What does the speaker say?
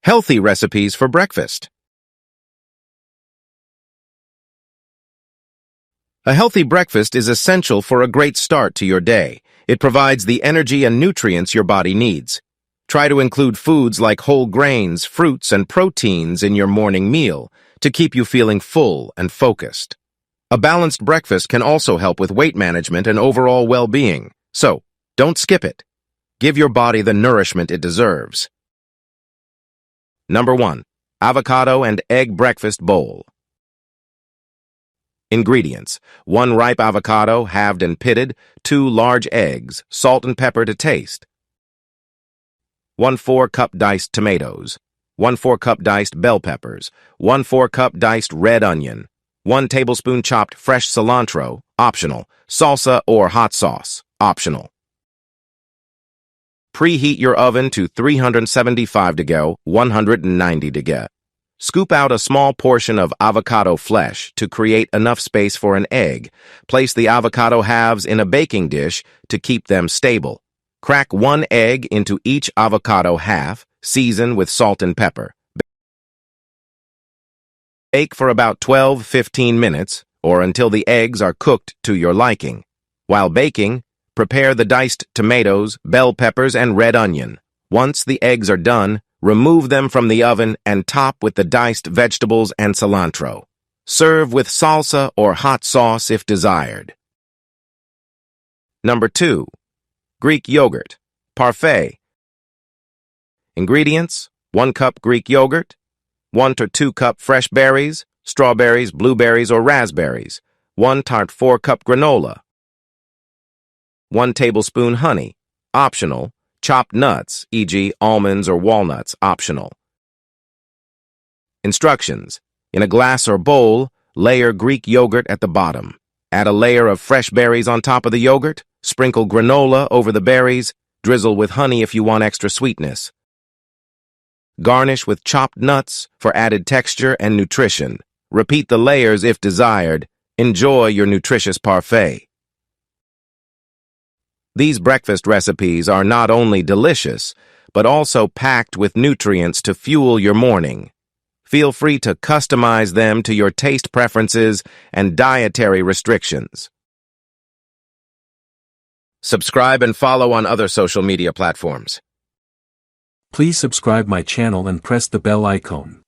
Healthy recipes for breakfast. A healthy breakfast is essential for a great start to your day. It provides the energy and nutrients your body needs. Try to include foods like whole grains, fruits, and proteins in your morning meal to keep you feeling full and focused. A balanced breakfast can also help with weight management and overall well-being. So, don't skip it. Give your body the nourishment it deserves. Number 1. Avocado and egg breakfast bowl. Ingredients: 1 ripe avocado, halved and pitted, 2 large eggs, salt and pepper to taste, 1 4-cup diced tomatoes, 1 4-cup diced bell peppers, 1 4-cup diced red onion, 1 tablespoon chopped fresh cilantro, optional, salsa or hot sauce, optional. Preheat your oven to 375 to 190 to. Scoop out a small portion of avocado flesh to create enough space for an egg. Place the avocado halves in a baking dish to keep them stable. Crack 1 egg into each avocado half, season with salt and pepper. Bake for about 12-15 minutes, or until the eggs are cooked to your liking. While baking, prepare the diced tomatoes, bell peppers, and red onion. Once the eggs are done, remove them from the oven and top with the diced vegetables and cilantro. Serve with salsa or hot sauce if desired. Number 2. Greek yogurt. Parfait. Ingredients: 1 cup Greek yogurt, 1 to 2 cup fresh berries, strawberries, blueberries, or raspberries, 1 tart 4-cup granola, 1 tablespoon honey, optional, chopped nuts, e.g. almonds or walnuts, optional. Instructions: in a glass or bowl, layer Greek yogurt at the bottom. Add a layer of fresh berries on top of the yogurt, sprinkle granola over the berries, drizzle with honey if you want extra sweetness. Garnish with chopped nuts for added texture and nutrition. Repeat the layers if desired. Enjoy your nutritious parfait. These breakfast recipes are not only delicious, but also packed with nutrients to fuel your morning. Feel free to customize them to your taste preferences and dietary restrictions. Subscribe and follow on other social media platforms. Please subscribe my channel and press the bell icon.